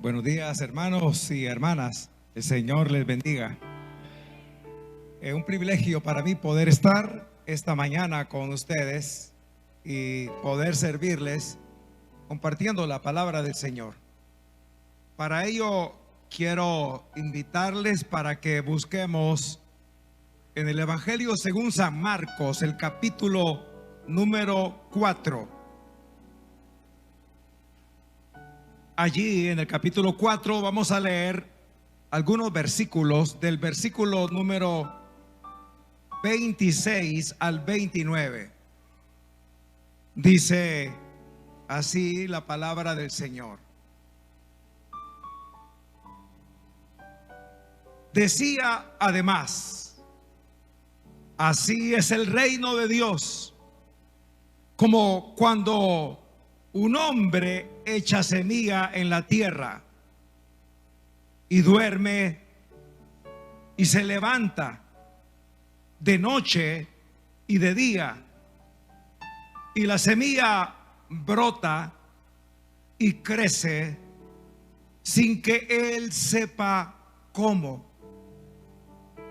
Buenos días, hermanos y hermanas. El Señor les bendiga. Es un privilegio para mí poder estar esta mañana con ustedes y poder servirles compartiendo la palabra del Señor. Para ello quiero invitarles para que busquemos en el Evangelio según San Marcos, el capítulo número 4. Allí en el capítulo 4 vamos a leer algunos versículos del versículo número 26 al 29. Dice así la palabra del Señor. Decía además: así es el reino de Dios, como cuando un hombre echa semilla en la tierra y duerme y se levanta de noche y de día, y la semilla brota y crece sin que él sepa cómo,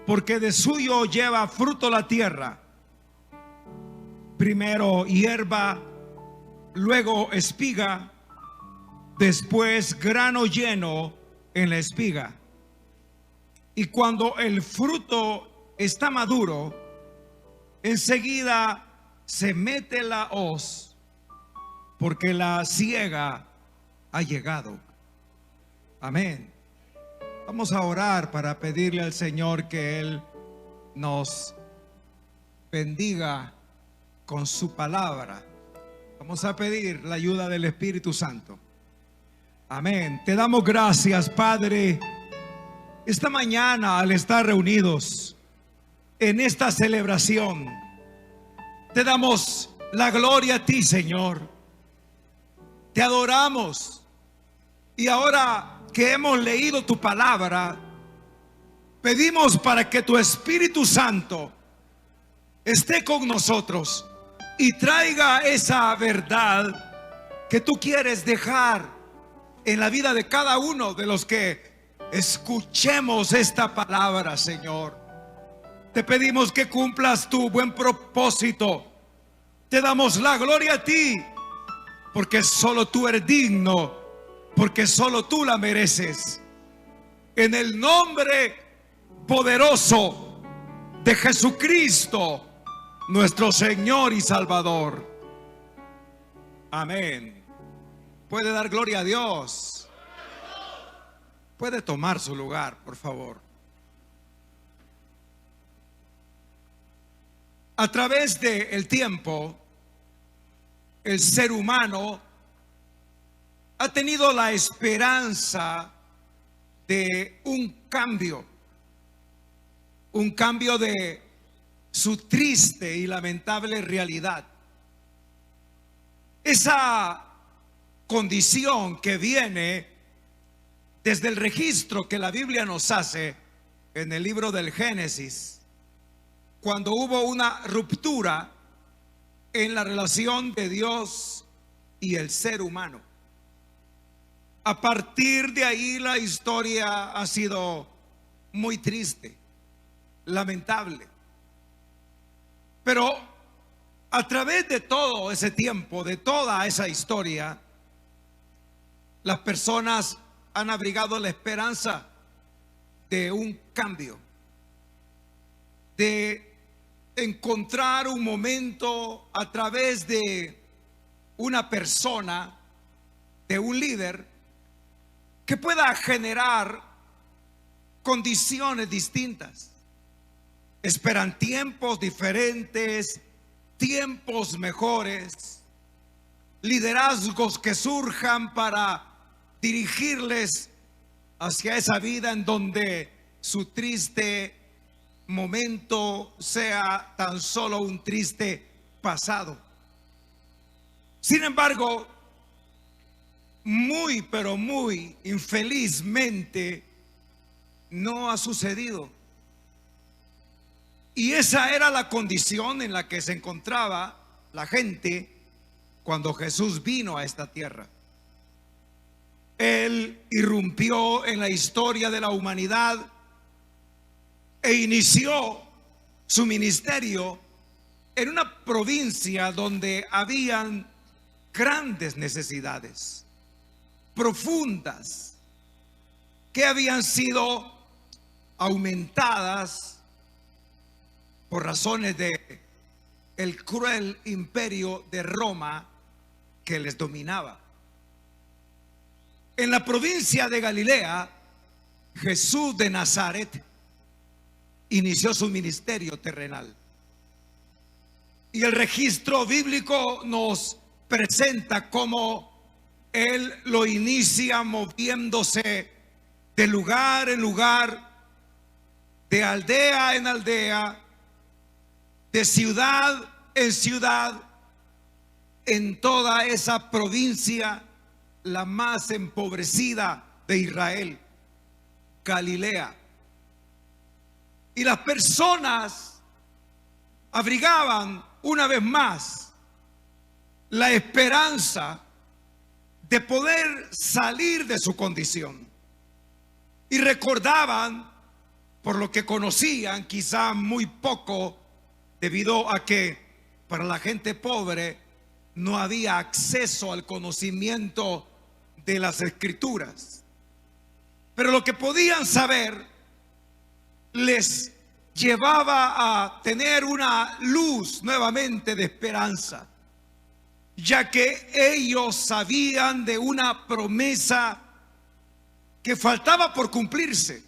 porque de suyo lleva fruto la tierra, primero hierba, luego espiga, después grano lleno en la espiga. Y cuando el fruto está maduro, enseguida se mete la hoz, porque la siega ha llegado. Amén. Vamos a orar para pedirle al Señor que Él nos bendiga con su palabra. Vamos a pedir la ayuda del Espíritu Santo. Amén. Te damos gracias, Padre, esta mañana al estar reunidos en esta celebración. Te damos la gloria a ti, Señor. Te adoramos. Y ahora que hemos leído tu palabra, pedimos para que tu Espíritu Santo esté con nosotros y traiga esa verdad que tú quieres dejar en la vida de cada uno de los que escuchemos esta palabra, Señor. Te pedimos que cumplas tu buen propósito. Te damos la gloria a ti, porque solo tú eres digno, porque solo tú la mereces. En el nombre poderoso de Jesucristo, nuestro Señor y Salvador. Amén. ¿Puede dar gloria a Dios? Puede tomar su lugar, por favor. A través del tiempo, el ser humano ha tenido la esperanza de un cambio de su triste y lamentable realidad. Esa condición que viene desde el registro que la Biblia nos hace en el libro del Génesis, cuando hubo una ruptura en la relación de Dios y el ser humano. A partir de ahí la historia ha sido muy triste, lamentable. Pero a través de todo ese tiempo, de toda esa historia, las personas han abrigado la esperanza de un cambio, de encontrar un momento a través de una persona, de un líder, que pueda generar condiciones distintas. Esperan tiempos diferentes, tiempos mejores, liderazgos que surjan para dirigirles hacia esa vida en donde su triste momento sea tan solo un triste pasado. Sin embargo, muy pero muy infelizmente no ha sucedido. Y esa era la condición en la que se encontraba la gente cuando Jesús vino a esta tierra. Él irrumpió en la historia de la humanidad e inició su ministerio en una provincia donde habían grandes necesidades, profundas, que habían sido aumentadas por razones de el cruel imperio de Roma que les dominaba. En la provincia de Galilea, Jesús de Nazaret inició su ministerio terrenal. Y el registro bíblico nos presenta cómo Él lo inicia moviéndose de lugar en lugar, de aldea en aldea, de ciudad en ciudad, en toda esa provincia, la más empobrecida de Israel, Galilea. Y las personas abrigaban una vez más la esperanza de poder salir de su condición. Y recordaban, por lo que conocían, quizá muy poco, debido a que para la gente pobre no había acceso al conocimiento de las Escrituras. Pero lo que podían saber les llevaba a tener una luz nuevamente de esperanza, ya que ellos sabían de una promesa que faltaba por cumplirse,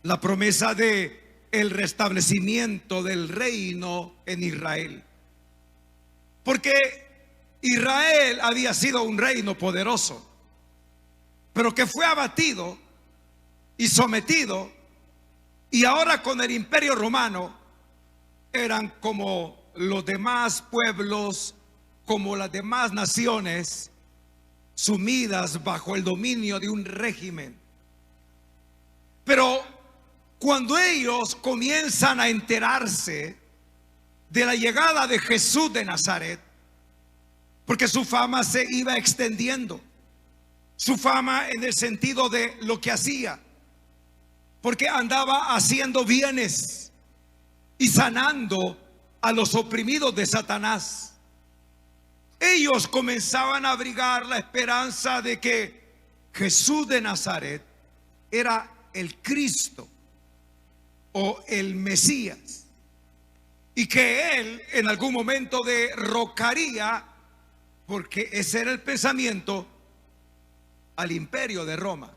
la promesa de el restablecimiento del reino en Israel. Porque Israel había sido un reino poderoso, pero que fue abatido y sometido, y ahora con el imperio romano eran como los demás pueblos, como las demás naciones, sumidas bajo el dominio de un régimen. Pero cuando ellos comienzan a enterarse de la llegada de Jesús de Nazaret, porque su fama se iba extendiendo, su fama en el sentido de lo que hacía, porque andaba haciendo bienes y sanando a los oprimidos de Satanás, ellos comenzaban a abrigar la esperanza de que Jesús de Nazaret era el Cristo o el Mesías, y que Él en algún momento derrocaría, porque ese era el pensamiento, al imperio de Roma,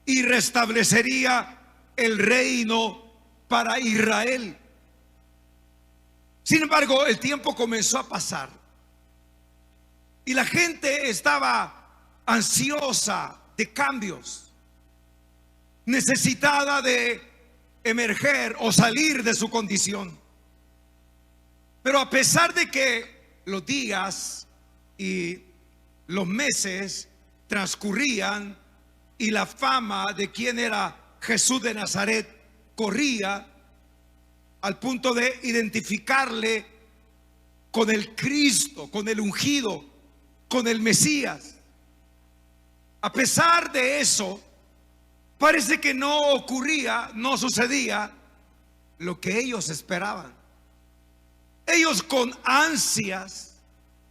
y restablecería el reino para Israel. Sin embargo, el tiempo comenzó a pasar y la gente estaba ansiosa de cambios, necesitada de emerger o salir de su condición. Pero a pesar de que los días y los meses transcurrían y la fama de quién era Jesús de Nazaret corría al punto de identificarle con el Cristo, con el ungido, con el Mesías, a pesar de eso, parece que no ocurría, no sucedía lo que ellos esperaban. Ellos con ansias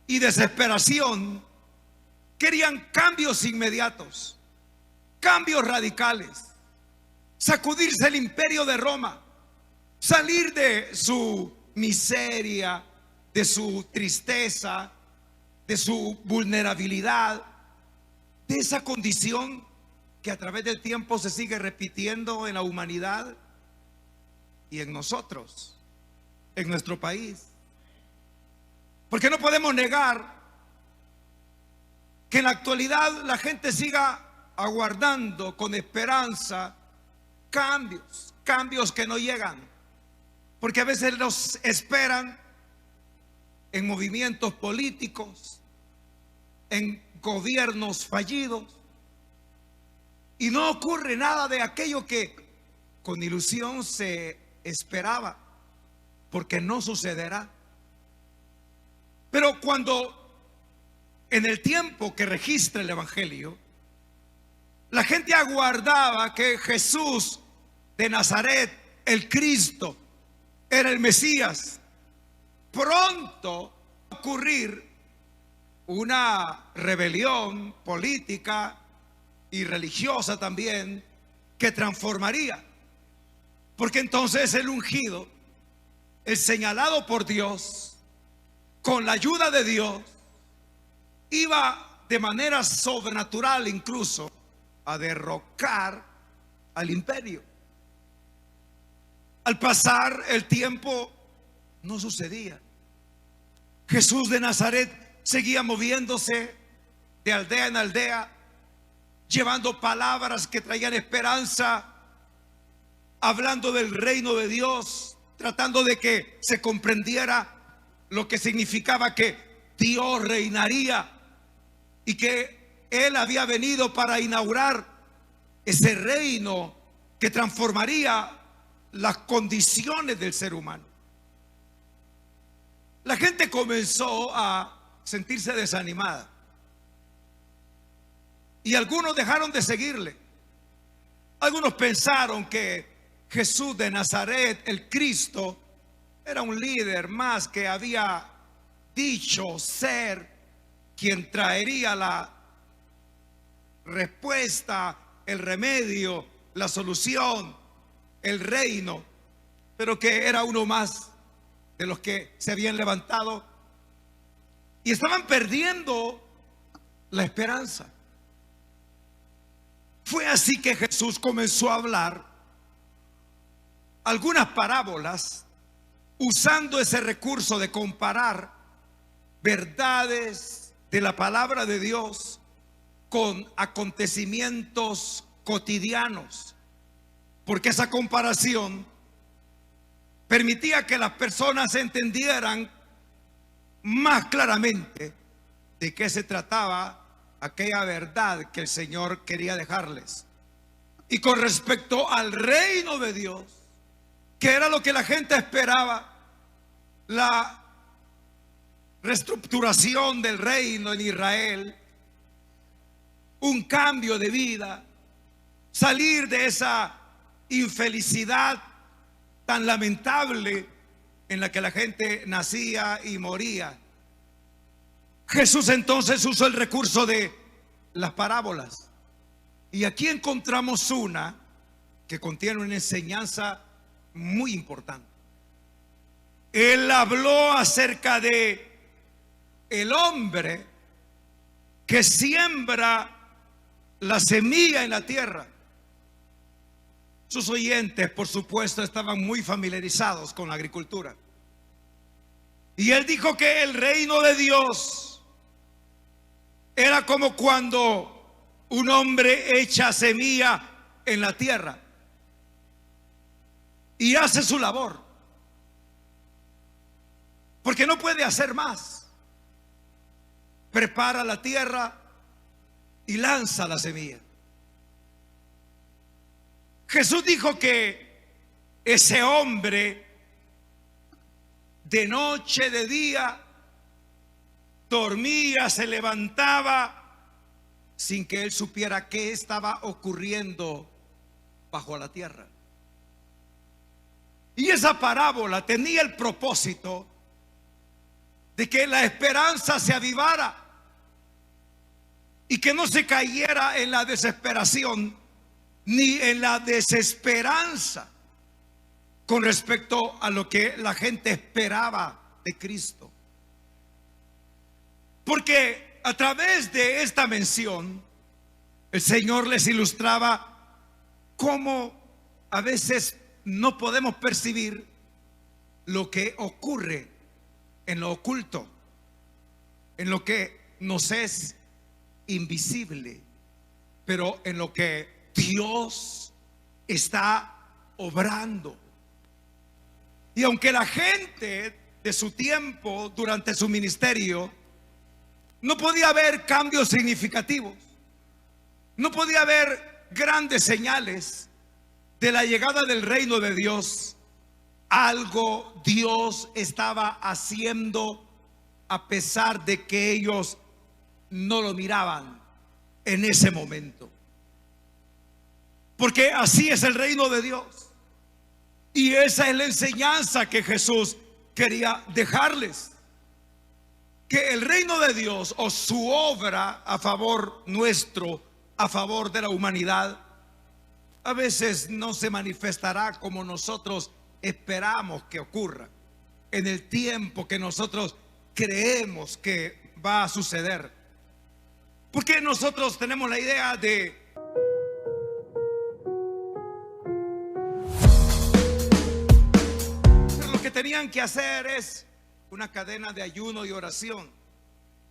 y desesperación querían cambios inmediatos, cambios radicales, sacudirse el imperio de Roma, salir de su miseria, de su tristeza, de su vulnerabilidad, de esa condición que a través del tiempo se sigue repitiendo en la humanidad y en nosotros, en nuestro país. Porque no podemos negar que en la actualidad la gente siga aguardando con esperanza cambios que no llegan, porque a veces los esperan en movimientos políticos, en gobiernos fallidos, y no ocurre nada de aquello que con ilusión se esperaba, porque no sucederá. Pero cuando en el tiempo que registra el Evangelio, la gente aguardaba que Jesús de Nazaret, el Cristo, era el Mesías. Pronto va a ocurrir una rebelión política y religiosa también que transformaría. Porque entonces el ungido, el señalado por Dios, con la ayuda de Dios, iba de manera sobrenatural incluso a derrocar al imperio. Al pasar el tiempo no sucedía. Jesús de Nazaret seguía moviéndose de aldea en aldea, llevando palabras que traían esperanza, hablando del reino de Dios, tratando de que se comprendiera lo que significaba que Dios reinaría y que Él había venido para inaugurar ese reino que transformaría las condiciones del ser humano. La gente comenzó a sentirse desanimada y algunos dejaron de seguirle. Algunos pensaron que Jesús de Nazaret, el Cristo, era un líder más que había dicho ser quien traería la respuesta, el remedio, la solución, el reino, pero que era uno más de los que se habían levantado y estaban perdiendo la esperanza. Fue así que Jesús comenzó a hablar algunas parábolas usando ese recurso de comparar verdades de la palabra de Dios con acontecimientos cotidianos, porque esa comparación permitía que las personas entendieran más claramente de qué se trataba aquella verdad que el Señor quería dejarles. Y con respecto al reino de Dios, que era lo que la gente esperaba, la reestructuración del reino en Israel, un cambio de vida, salir de esa infelicidad tan lamentable en la que la gente nacía y moría. Jesús entonces usó el recurso de las parábolas. Y aquí encontramos una que contiene una enseñanza muy importante. Él habló acerca de el hombre que siembra la semilla en la tierra. Sus oyentes, por supuesto, estaban muy familiarizados con la agricultura. Y él dijo que el reino de Dios era como cuando un hombre echa semilla en la tierra y hace su labor, porque no puede hacer más. Prepara la tierra y lanza la semilla. Jesús dijo que ese hombre de noche, de día, dormía, se levantaba sin que él supiera qué estaba ocurriendo bajo la tierra. Y esa parábola tenía el propósito de que la esperanza se avivara y que no se cayera en la desesperación ni en la desesperanza con respecto a lo que la gente esperaba de Cristo. Porque a través de esta mención el Señor les ilustraba cómo a veces no podemos percibir lo que ocurre en lo oculto, en lo que nos es invisible, pero en lo que Dios está obrando. Y aunque la gente de su tiempo, durante su ministerio, no podía ver cambios significativos, no podía ver grandes señales de la llegada del reino de Dios, algo Dios estaba haciendo a pesar de que ellos no lo miraban en ese momento. Porque así es el reino de Dios. Y esa es la enseñanza que Jesús quería dejarles. Que el reino de Dios o su obra a favor nuestro, a favor de la humanidad, a veces no se manifestará como nosotros esperamos que ocurra, en el tiempo que nosotros creemos que va a suceder. Porque nosotros tenemos la idea de lo que tenían que hacer es una cadena de ayuno y oración,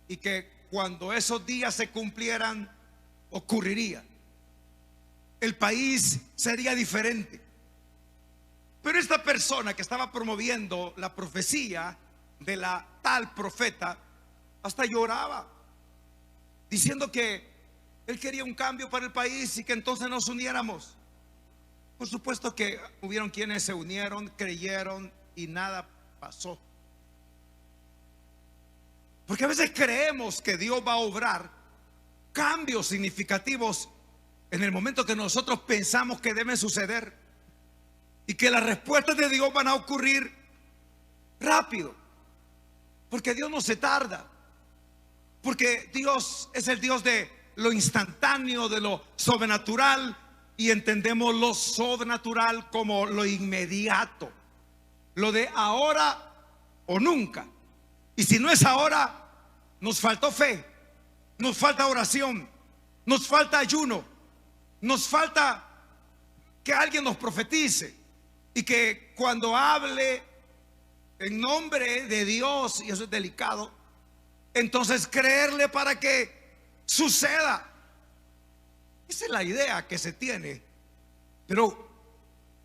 y que cuando esos días se cumplieran, ocurriría. El país sería diferente. Pero esta persona que estaba promoviendo la profecía de la tal profeta, hasta lloraba, diciendo que él quería un cambio para el país y que entonces nos uniéramos. Por supuesto que hubieron quienes se unieron, creyeron y nada pasó. Porque a veces creemos que Dios va a obrar cambios significativos en el momento que nosotros pensamos que deben suceder, y que las respuestas de Dios van a ocurrir rápido. Porque Dios no se tarda. Porque Dios es el Dios de lo instantáneo, de lo sobrenatural, y entendemos lo sobrenatural como lo inmediato, lo de ahora o nunca. Y si no es ahora, nos faltó fe, nos falta oración, nos falta ayuno, nos falta que alguien nos profetice, y que cuando hable en nombre de Dios, y eso es delicado, entonces creerle para que suceda. Esa es la idea que se tiene, pero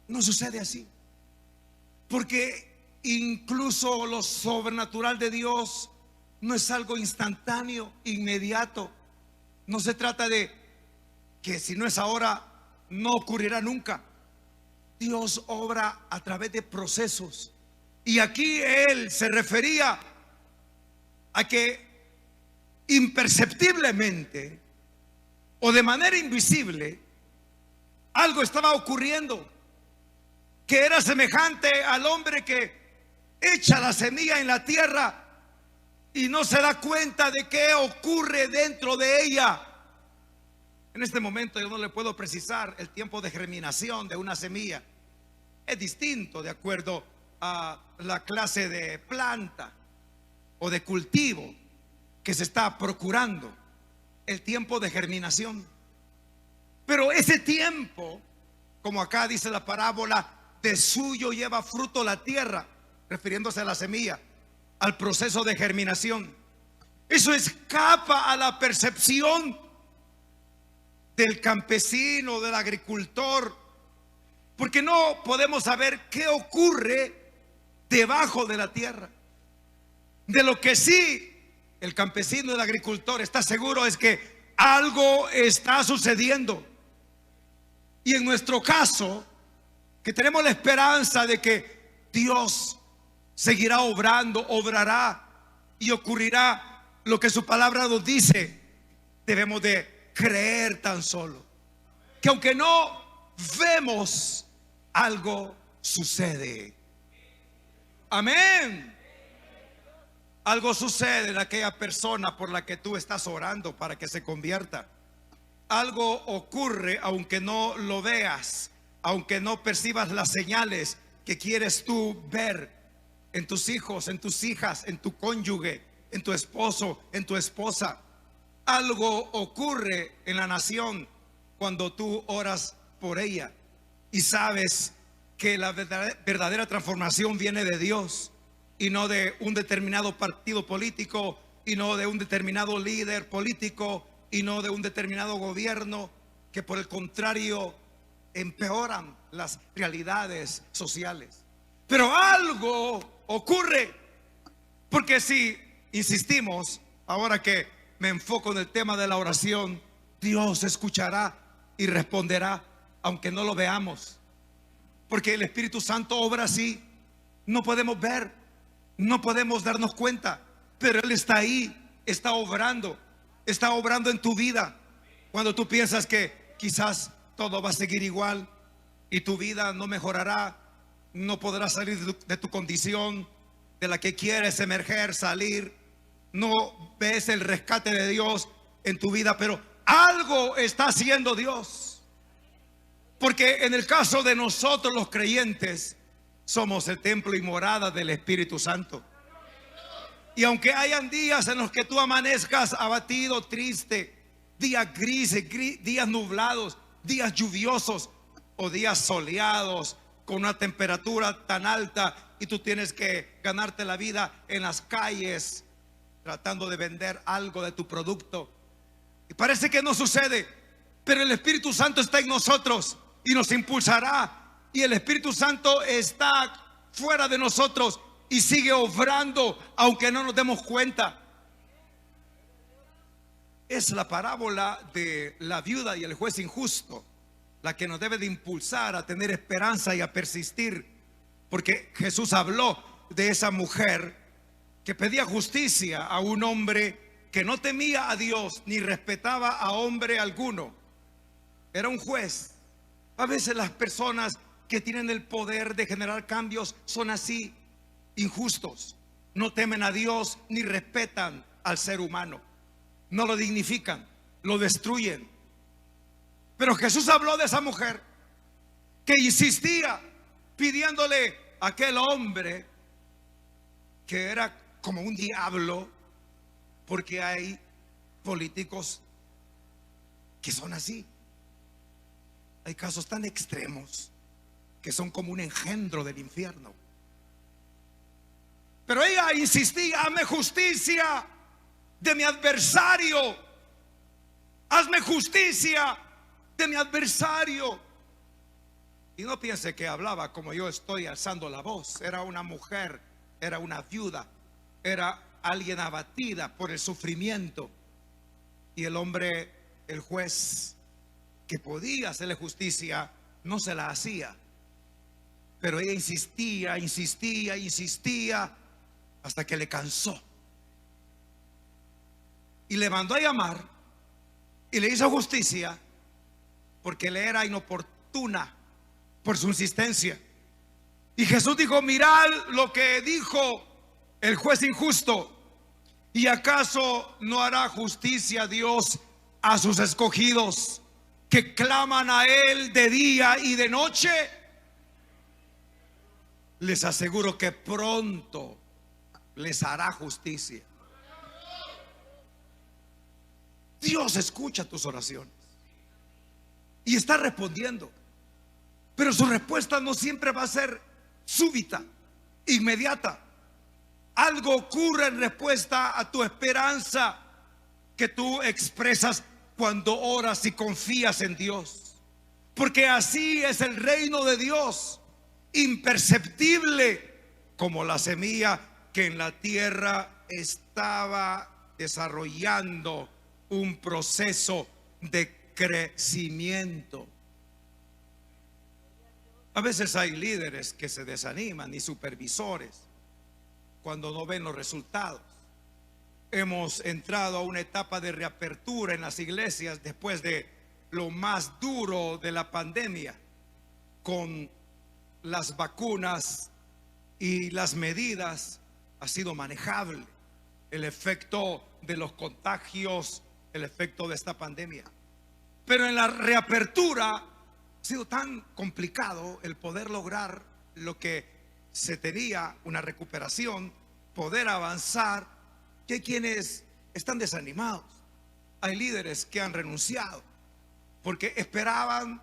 no sucede así. Porque incluso lo sobrenatural de Dios no es algo instantáneo, inmediato. No se trata de que si no es ahora, no ocurrirá nunca. Dios obra a través de procesos. Y aquí él se refería a que imperceptiblemente o de manera invisible algo estaba ocurriendo, que era semejante al hombre que echa la semilla en la tierra y no se da cuenta de qué ocurre dentro de ella. En este momento yo no le puedo precisar el tiempo de germinación de una semilla. Es distinto de acuerdo a la clase de planta o de cultivo que se está procurando, el tiempo de germinación. Pero ese tiempo, como acá dice la parábola, de suyo lleva fruto la tierra, refiriéndose a la semilla, al proceso de germinación. Eso escapa a la percepción del campesino, del agricultor, porque no podemos saber qué ocurre debajo de la tierra. De lo que sí el campesino y el agricultor está seguro es que algo está sucediendo. Y en nuestro caso, que tenemos la esperanza de que Dios seguirá obrando, obrará y ocurrirá lo que su palabra nos dice, debemos de creer tan solo que aunque no vemos, algo sucede. Amén. Algo sucede en aquella persona por la que tú estás orando para que se convierta. Algo ocurre aunque no lo veas, aunque no percibas las señales que quieres tú ver en tus hijos, en tus hijas, en tu cónyuge, en tu esposo, en tu esposa. Algo ocurre en la nación cuando tú oras por ella y sabes que la verdadera transformación viene de Dios y no de un determinado partido político, y no de un determinado líder político, y no de un determinado gobierno, que por el contrario empeoran las realidades sociales. Pero algo ocurre, porque si insistimos, ahora que me enfoco en el tema de la oración, Dios escuchará y responderá aunque no lo veamos, porque el Espíritu Santo obra así. No podemos ver, no podemos darnos cuenta, pero Él está ahí, está obrando. está obrando en tu vida. Cuando tú piensas que quizás todo va a seguir igual y tu vida no mejorará, no podrás salir de tu condición de la que quieres emerger, salir, no ves el rescate de Dios en tu vida, pero algo está haciendo Dios. Porque en el caso de nosotros los creyentes, somos el templo y morada del Espíritu Santo. Y aunque hayan días en los que tú amanezcas abatido, triste, días grises, días nublados, días lluviosos o días soleados con una temperatura tan alta y tú tienes que ganarte la vida en las calles tratando de vender algo de tu producto y parece que no sucede, pero el Espíritu Santo está en nosotros y nos impulsará, y el Espíritu Santo está fuera de nosotros y sigue obrando aunque no nos demos cuenta. Es la parábola de la viuda y el juez injusto la que nos debe de impulsar a tener esperanza y a persistir, porque Jesús habló de esa mujer que pedía justicia a un hombre que no temía a Dios ni respetaba a hombre alguno. Era un juez. A veces las personas que tienen el poder de generar cambios son así, injustos. No temen a Dios ni respetan al ser humano. No lo dignifican, lo destruyen. Pero Jesús habló de esa mujer que insistía pidiéndole a aquel hombre que era como un diablo, porque hay políticos que son así. Hay casos tan extremos que son como un engendro del infierno. Pero ella insistía: hazme justicia de mi adversario, hazme justicia de mi adversario. Y no piense que hablaba como yo estoy alzando la voz. Era una mujer, era una viuda, era alguien abatida por el sufrimiento. Y el hombre, el juez, que podía hacerle justicia, no se la hacía. Pero ella insistía, insistía, insistía, hasta que le cansó. Y le mandó a llamar y le hizo justicia, porque le era inoportuna por su insistencia. Y Jesús dijo: mirad lo que dijo el juez injusto. ¿Y acaso no hará justicia Dios a sus escogidos que claman a Él de día y de noche? Les aseguro que pronto les hará justicia. Dios escucha tus oraciones y está respondiendo, pero su respuesta no siempre va a ser súbita, inmediata. Algo ocurre en respuesta a tu esperanza que tú expresas cuando oras y confías en Dios, porque así es el reino de Dios, imperceptible como la semilla que en la tierra estaba desarrollando un proceso de crecimiento. A veces hay líderes que se desaniman y supervisores cuando no ven los resultados. Hemos entrado a una etapa de reapertura en las iglesias después de lo más duro de la pandemia, con las vacunas y las medidas. Ha sido manejable el efecto de los contagios, el efecto de esta pandemia. Pero en la reapertura ha sido tan complicado el poder lograr lo que se tenía, una recuperación, poder avanzar, que hay quienes están desanimados. Hay líderes que han renunciado porque esperaban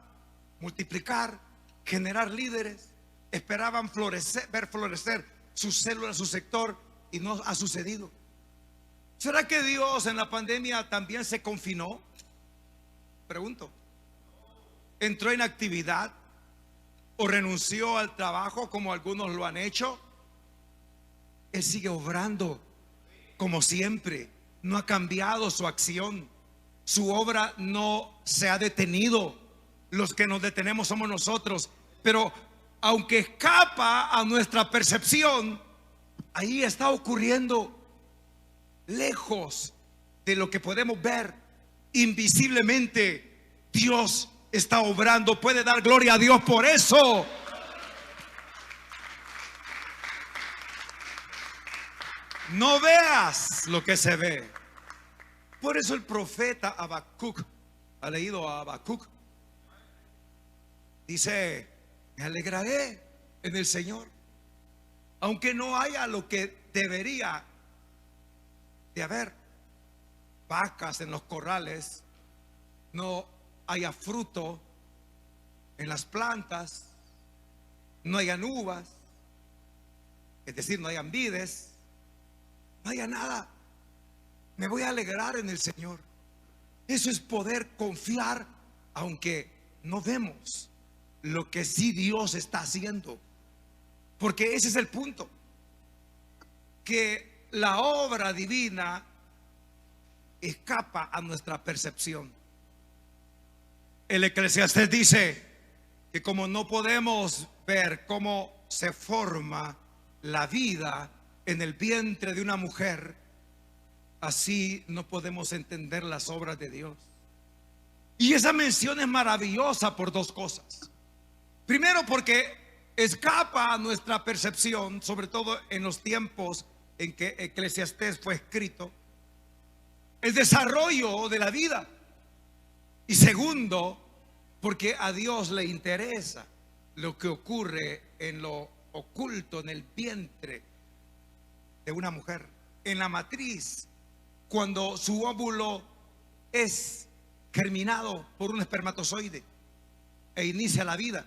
multiplicar, generar líderes, esperaban florecer, ver florecer sus células, su sector, y no ha sucedido. ¿Será que Dios en la pandemia también se confinó? Pregunto. ¿Entró en actividad o renunció al trabajo como algunos lo han hecho? Él sigue obrando como siempre. No ha cambiado su acción. Su obra no se ha detenido. Los que nos detenemos somos nosotros. Pero aunque escapa a nuestra percepción, ahí está ocurriendo, lejos de lo que podemos ver, invisiblemente Dios está obrando. Puede dar gloria a Dios por eso. No veas lo que se ve. Por eso el profeta Habacuc, ¿ha leído a Habacuc? Dice: me alegraré en el Señor, aunque no haya lo que debería de haber. Vacas en los corrales, no haya fruto en las plantas, no hayan uvas, es decir, no hayan vides, no haya nada. Me voy a alegrar en el Señor. Eso es poder confiar, aunque no vemos lo que sí Dios está haciendo. Porque ese es el punto, que la obra divina escapa a nuestra percepción. El Eclesiastés dice que como no podemos ver cómo se forma la vida en el vientre de una mujer, así no podemos entender las obras de Dios. Y esa mención es maravillosa por dos cosas. Primero, porque escapa a nuestra percepción, sobre todo en los tiempos en que Eclesiastés fue escrito, el desarrollo de la vida. Y segundo, porque a Dios le interesa lo que ocurre en lo oculto, en el vientre de una mujer, en la matriz, cuando su óvulo es germinado por un espermatozoide e inicia la vida,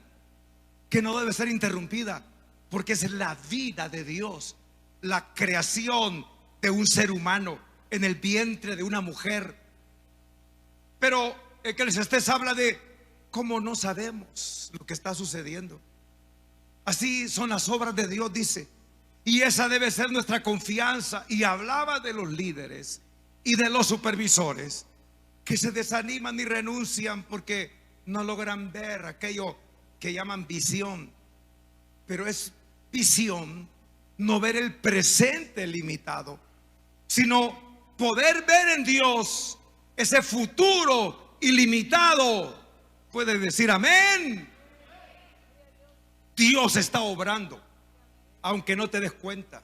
que no debe ser interrumpida, porque es la vida de Dios, la creación de un ser humano en el vientre de una mujer. Pero Eclesiastés habla de cómo no sabemos lo que está sucediendo. Así son las obras de Dios, dice, y esa debe ser nuestra confianza. Y hablaba de los líderes y de los supervisores que se desaniman y renuncian porque no logran ver aquello que llaman visión. Pero es visión no ver el presente limitado, sino poder ver en Dios ese futuro ilimitado. Puede decir amén. Dios está obrando, aunque no te des cuenta.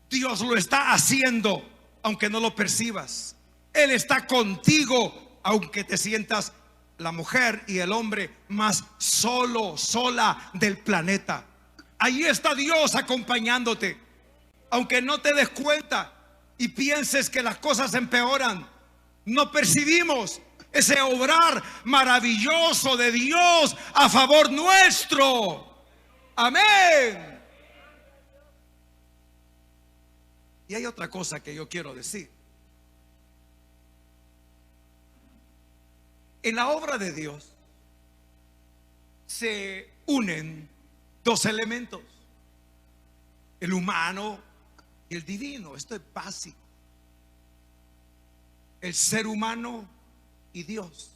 Dios lo está haciendo, aunque no lo percibas. Él está contigo, aunque te sientas la mujer y el hombre más sola del planeta. Ahí está Dios acompañándote, aunque no te des cuenta y pienses que las cosas empeoran. No percibimos ese obrar maravilloso de Dios a favor nuestro. Amén. Y hay otra cosa que yo quiero decir. En la obra de Dios se unen dos elementos: el humano y el divino. Esto es básico. El ser humano y Dios.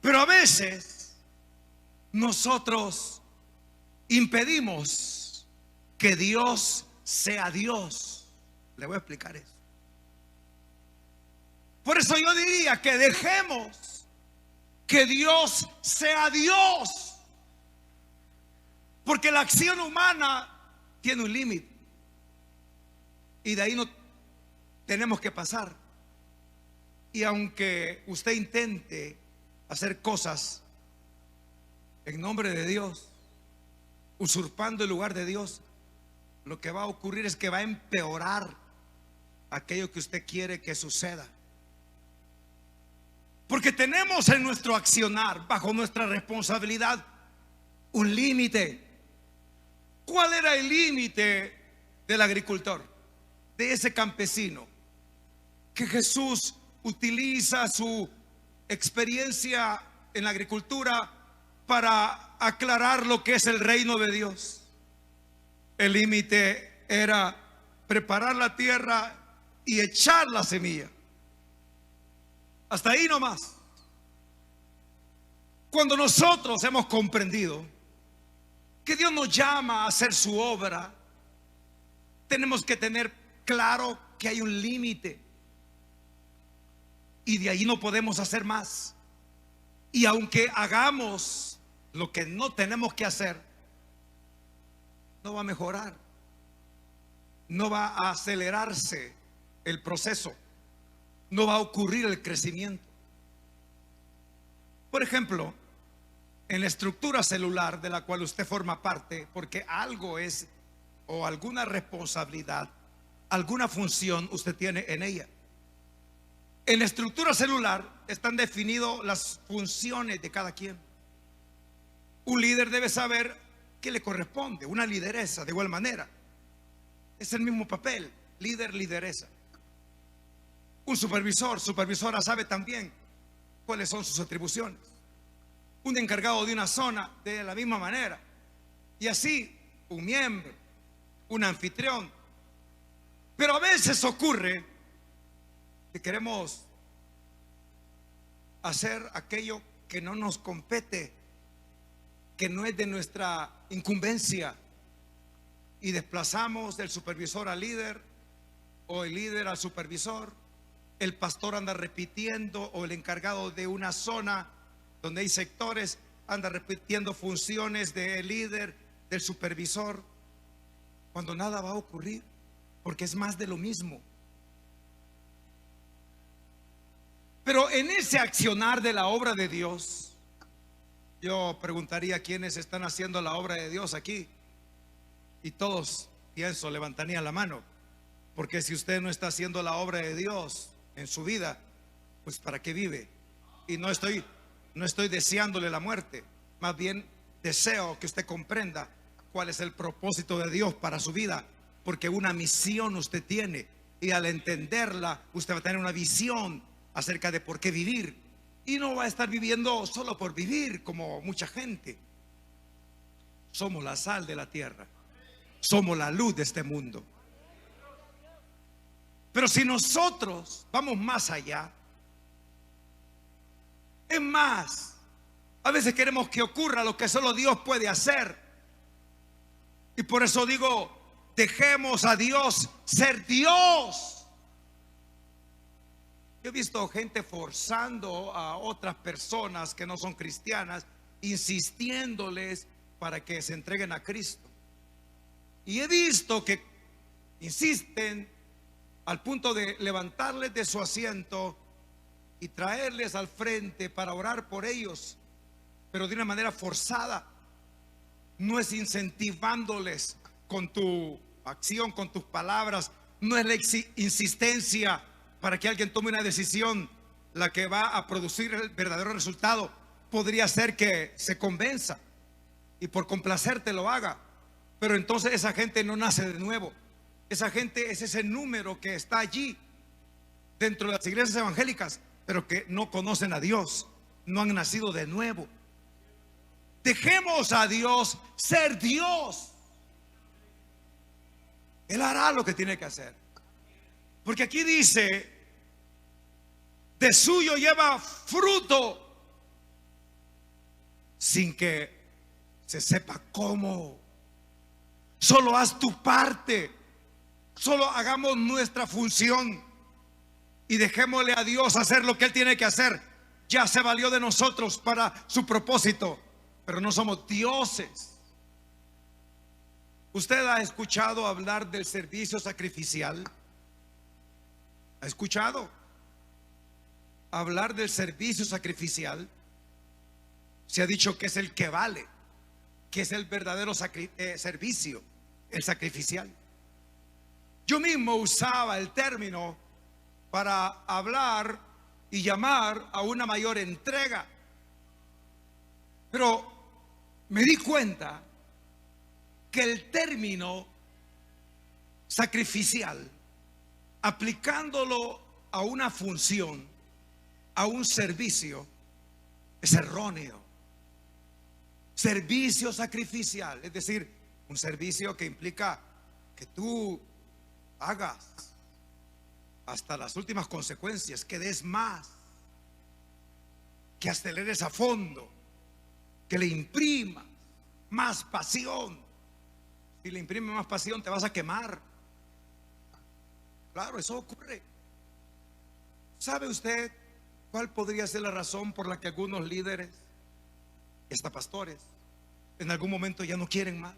Pero a veces nosotros impedimos que Dios sea Dios. Le voy a explicar eso. Por eso yo diría que dejemos que Dios sea Dios, porque la acción humana tiene un límite y de ahí no tenemos que pasar. Y aunque usted intente hacer cosas en nombre de Dios, usurpando el lugar de Dios, lo que va a ocurrir es que va a empeorar aquello que usted quiere que suceda. Porque tenemos en nuestro accionar, bajo nuestra responsabilidad, un límite. ¿Cuál era el límite del agricultor, de ese campesino? Que Jesús utiliza su experiencia en la agricultura para aclarar lo que es el reino de Dios. El límite era preparar la tierra y echar la semilla. Hasta ahí nomás. Cuando nosotros hemos comprendido que Dios nos llama a hacer su obra, tenemos que tener claro que hay un límite. y de ahí no podemos hacer más. Y aunque hagamos lo que no tenemos que hacer, no va a mejorar, no va a acelerarse el proceso, no va a ocurrir el crecimiento. Por ejemplo, en la estructura celular de la cual usted forma parte, porque algo es, o alguna responsabilidad, alguna función usted tiene en ella. En la estructura celular están definidas las funciones de cada quien. Un líder debe saber qué le corresponde, una lideresa de igual manera. Es el mismo papel, líder, lideresa. Un supervisora sabe también cuáles son sus atribuciones. Un encargado de una zona de la misma manera. Y así, un miembro, un anfitrión. Pero a veces ocurre que queremos hacer aquello que no nos compete, que no es de nuestra incumbencia, y desplazamos del supervisor al líder, o el líder al supervisor. El pastor anda repitiendo, o el encargado de una zona donde hay sectores anda repitiendo funciones del líder, del supervisor, cuando nada va a ocurrir, porque es más de lo mismo. Pero en ese accionar de la obra de Dios, yo preguntaría quiénes están haciendo la obra de Dios aquí, y todos, pienso, levantarían la mano, porque si usted no está haciendo la obra de Dios en su vida, pues ¿para qué vive? Y no estoy deseándole la muerte, más bien deseo que usted comprenda cuál es el propósito de Dios para su vida, porque una misión usted tiene, y al entenderla usted va a tener una visión acerca de por qué vivir, y no va a estar viviendo solo por vivir como mucha gente. Somos la sal de la tierra, somos la luz de este mundo. Pero si nosotros vamos más allá, es más, a veces queremos que ocurra lo que solo Dios puede hacer. Y por eso digo, dejemos a Dios ser Dios. Yo he visto gente forzando a otras personas que no son cristianas, insistiéndoles para que se entreguen a Cristo. Y he visto que insisten al punto de levantarles de su asiento y traerles al frente para orar por ellos, pero de una manera forzada. No es incentivándoles con tu acción, con tus palabras. No es la insistencia para que alguien tome una decisión la que va a producir el verdadero resultado. Podría ser que se convenza y por complacerte lo haga, pero entonces esa gente no nace de nuevo. Esa gente es ese número que está allí dentro de las iglesias evangélicas, pero que no conocen a Dios, no han nacido de nuevo. Dejemos a Dios ser Dios. Él hará lo que tiene que hacer. Porque aquí dice, de suyo lleva fruto, sin que se sepa cómo. Solo haz tu parte, solo hagamos nuestra función y dejémosle a Dios hacer lo que Él tiene que hacer. Ya se valió de nosotros para su propósito, pero no somos dioses. ¿Usted ha escuchado hablar del servicio sacrificial? ¿Ha escuchado hablar del servicio sacrificial? Se ha dicho que es el que vale, que es el verdadero servicio, el sacrificial. Yo mismo usaba el término para hablar y llamar a una mayor entrega, pero me di cuenta que el término sacrificial, aplicándolo a una función, a un servicio, es erróneo. Servicio sacrificial, es decir, un servicio que implica que tú hagas hasta las últimas consecuencias, que des más, que aceleres a fondo, que le imprimas más pasión. Si le imprimes más pasión, te vas a quemar. Claro, eso ocurre. ¿Sabe usted ¿Cuál podría ser la razón por la que algunos líderes, hasta pastores, en algún momento ya no quieren más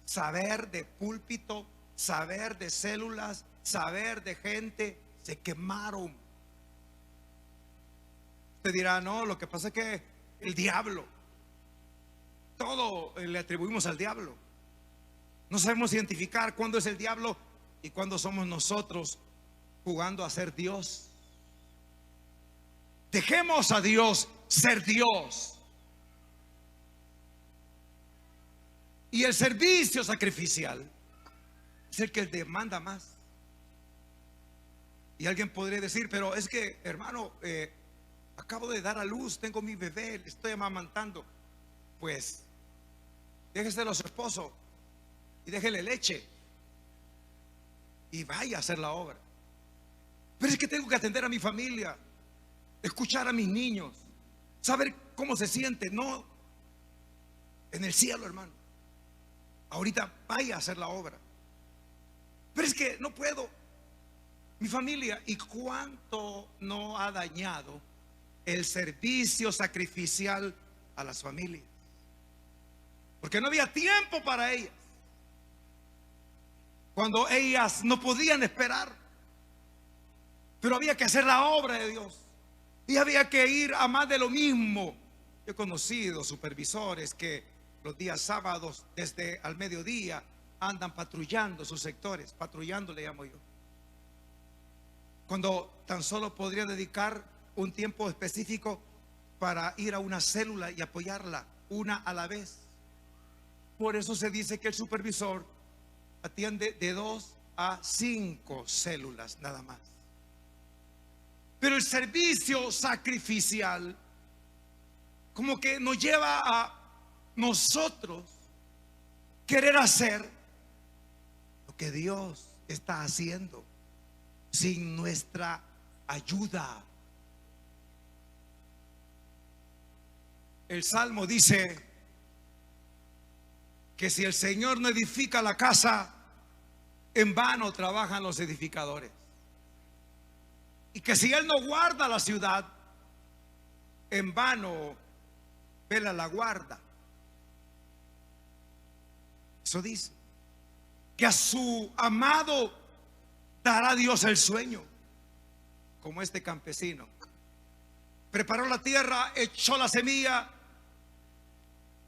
saber de púlpito, saber de células, saber de gente? Se quemaron. Usted dirá, no, lo que pasa es que el diablo, todo le atribuimos al diablo. No sabemos identificar cuándo es el diablo y cuándo somos nosotros jugando a ser Dios. Dejemos a Dios ser Dios. Y el servicio sacrificial es el que demanda más. Y alguien podría decir, pero es que, hermano, acabo de dar a luz, tengo mi bebé, le estoy amamantando. Pues déjeselo a su esposo y déjele leche y vaya a hacer la obra. Pero es que tengo que atender a mi familia, escuchar a mis niños, saber cómo se siente. No, en el cielo, hermano. Ahorita vaya a hacer la obra. Pero es que no puedo, mi familia. ¿Y cuánto no ha dañado el servicio sacrificial a las familias? Porque no había tiempo para ellas, cuando ellas no podían esperar. Pero había que hacer la obra de Dios y había que ir a más de lo mismo. Yo he conocido supervisores que los días sábados desde al mediodía andan patrullando sus sectores. Patrullando le llamo yo, cuando tan solo podría dedicar un tiempo específico para ir a una célula y apoyarla una a la vez. Por eso se dice que el supervisor atiende de 2 a 5 células nada más. Pero el servicio sacrificial como que nos lleva a nosotros querer hacer lo que Dios está haciendo sin nuestra ayuda. El Salmo dice que si el Señor no edifica la casa, en vano trabajan los edificadores. Y que si Él no guarda la ciudad, en vano vela la guarda. Eso dice que a su amado dará Dios el sueño, como este campesino. Preparó la tierra, echó la semilla,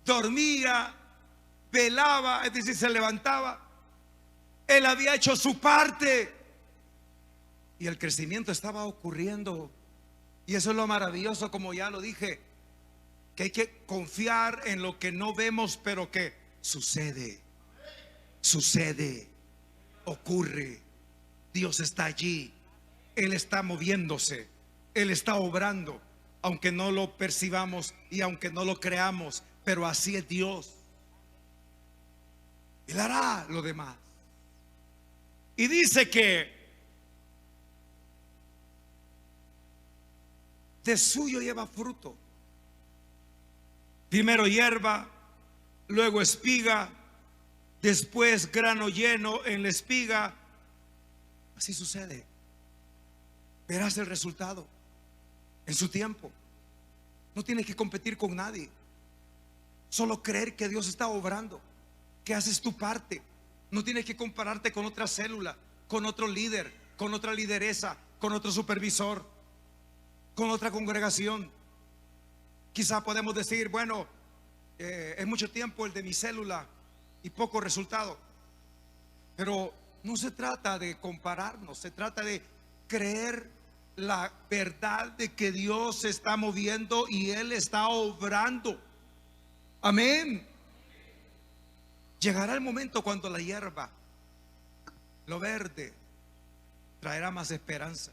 dormía, velaba, es decir, se levantaba. Él había hecho su parte y el crecimiento estaba ocurriendo. Y eso es lo maravilloso, como ya lo dije, que hay que confiar en lo que no vemos, pero que sucede, ocurre. Dios está allí, Él está moviéndose, Él está obrando, aunque no lo percibamos y aunque no lo creamos, pero así es Dios. Él hará lo demás. Y dice que de suyo lleva fruto. Primero hierba, luego espiga, después grano lleno en la espiga. Así sucede. Verás el resultado en su tiempo. No tienes que competir con nadie, solo creer que Dios está obrando, que haces tu parte. No tienes que compararte con otra célula, con otro líder, con otra lideresa, con otro supervisor, con otra congregación. Quizá podemos decir, bueno, es mucho tiempo el de mi célula y poco resultado. Pero no se trata de compararnos, se trata de creer la verdad de que Dios se está moviendo y Él está obrando. Amén. Llegará el momento cuando la hierba, lo verde, traerá más esperanza.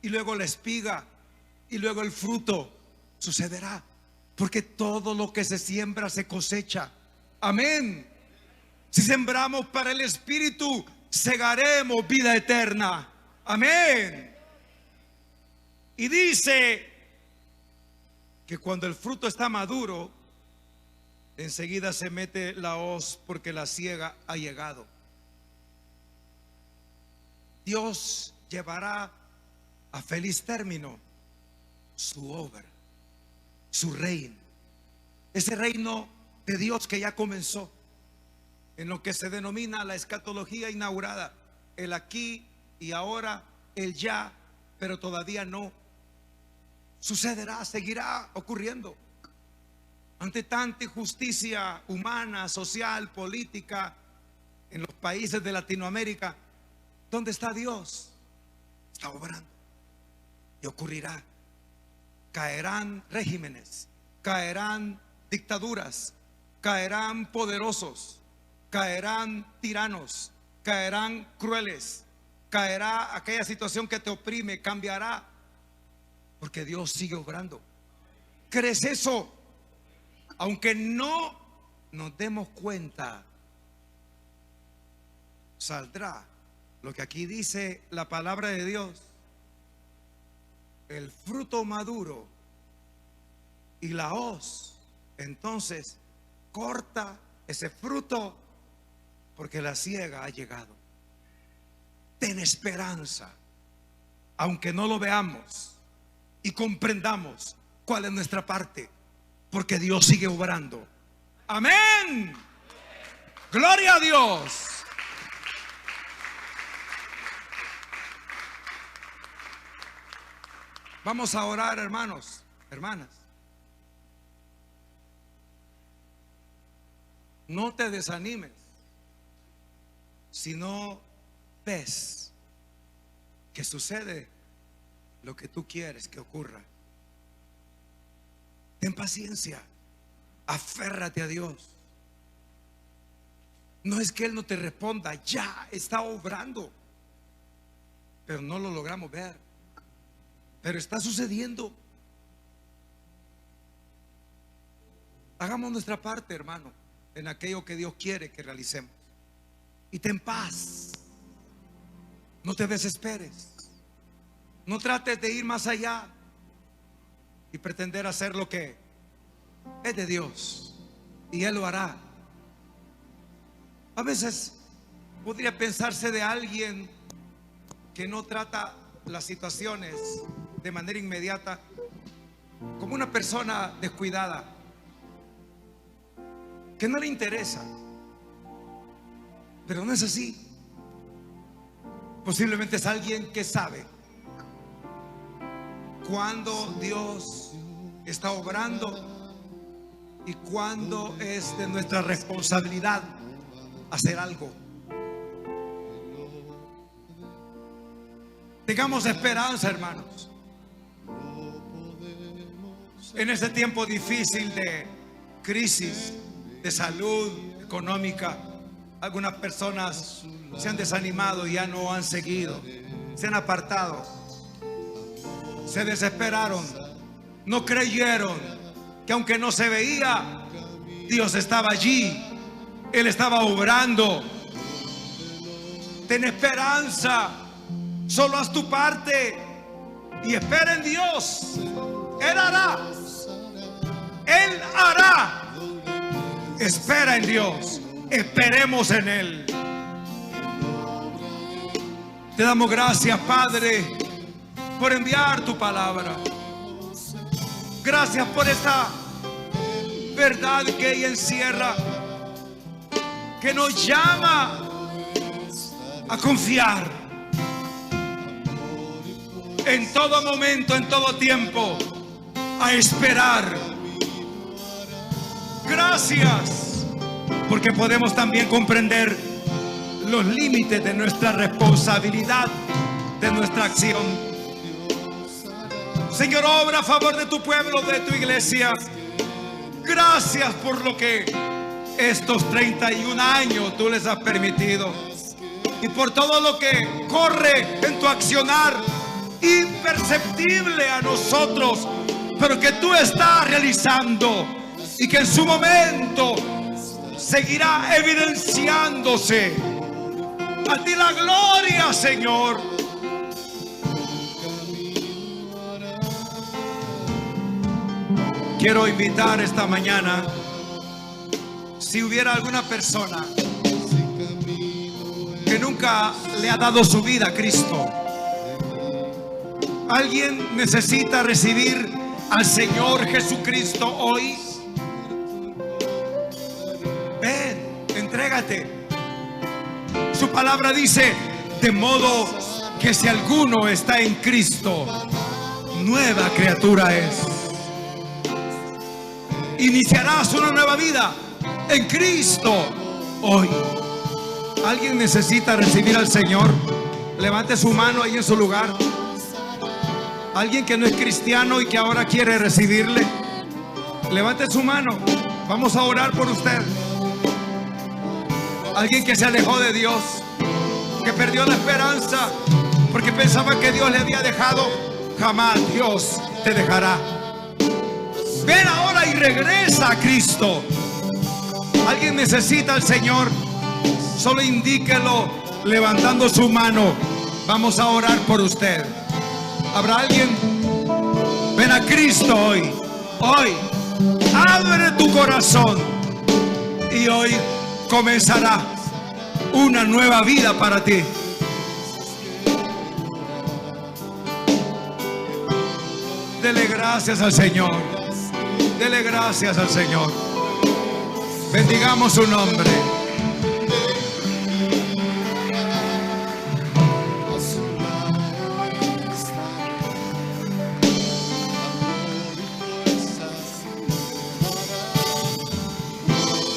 Y luego la espiga y luego el fruto sucederá. Porque todo lo que se siembra se cosecha. Amén. Si sembramos para el Espíritu, segaremos vida eterna. Amén. Y dice que cuando el fruto está maduro, enseguida se mete la hoz, porque la siega ha llegado. Dios llevará a feliz término su obra, su reino. Ese reino de Dios que ya comenzó, en lo que se denomina la escatología inaugurada, el aquí y ahora, el ya, pero todavía no. Sucederá, seguirá ocurriendo. Ante tanta injusticia humana, social, política en los países de Latinoamérica, ¿dónde está Dios? Está obrando y ocurrirá. Caerán regímenes, caerán dictaduras, caerán poderosos, caerán tiranos, caerán crueles, caerá aquella situación que te oprime, cambiará, porque Dios sigue obrando. ¿Crees eso? Aunque no nos demos cuenta, saldrá lo que aquí dice la palabra de Dios: el fruto maduro y la hoz. Entonces corta ese fruto, porque la siega ha llegado. Ten esperanza, aunque no lo veamos y comprendamos cuál es nuestra parte, porque Dios sigue obrando. Amén. Gloria a Dios. Vamos a orar, hermanos, hermanas. No te desanimes si no ves que sucede lo que tú quieres que ocurra. Ten paciencia, aférrate a Dios. No es que Él no te responda, ya está obrando, pero no lo logramos ver. Pero está sucediendo. Hagamos nuestra parte, hermano, en aquello que Dios quiere que realicemos. Y ten paz. No te desesperes. No trates de ir más allá y pretender hacer lo que es de Dios, y Él lo hará. A veces podría pensarse de alguien que no trata las situaciones de manera inmediata como una persona descuidada, que no le interesa. Pero no es así. Posiblemente es alguien que sabe cuando Dios está obrando y cuando es de nuestra responsabilidad hacer algo. Tengamos esperanza, hermanos. En este tiempo difícil de crisis, de salud económica, algunas personas se han desanimado y ya no han seguido, se han apartado, se desesperaron, no creyeron que aunque no se veía, Dios estaba allí, Él estaba obrando. Ten esperanza, solo haz tu parte y espera en Dios. Él hará, Él hará. Espera en Dios, esperemos en Él. Te damos gracias, Padre, por enviar tu palabra. Gracias por esta verdad que ella encierra, que nos llama a confiar en todo momento, en todo tiempo, a esperar. Gracias, porque podemos también comprender los límites de nuestra responsabilidad, de nuestra acción. Señor, obra a favor de tu pueblo, de tu iglesia. Gracias por lo que estos 31 años tú les has permitido, y por todo lo que corre en tu accionar, imperceptible a nosotros, pero que tú estás realizando y que en su momento seguirá evidenciándose. A ti la gloria, Señor. Quiero invitar esta mañana, si hubiera alguna persona que nunca le ha dado su vida a Cristo, ¿Alguien necesita recibir al Señor Jesucristo hoy? Ven, entrégate. Su palabra dice: de modo que si alguno está en Cristo, nueva criatura es. Iniciarás una nueva vida en Cristo hoy. ¿Alguien necesita recibir al Señor? Levante su mano ahí en su lugar. Alguien que no es cristiano y que ahora quiere recibirle, levante su mano. Vamos a orar por usted. Alguien que se alejó de Dios, que perdió la esperanza porque pensaba que Dios le había dejado. Jamás Dios te dejará. Ven ahora y regresa a Cristo. Alguien necesita al Señor, solo indíquelo levantando su mano. Vamos a orar por usted. ¿Habrá alguien? Ven a Cristo hoy. Hoy abre tu corazón y hoy comenzará una nueva vida para ti. Dele gracias al Señor. Dele gracias al Señor. Bendigamos su nombre.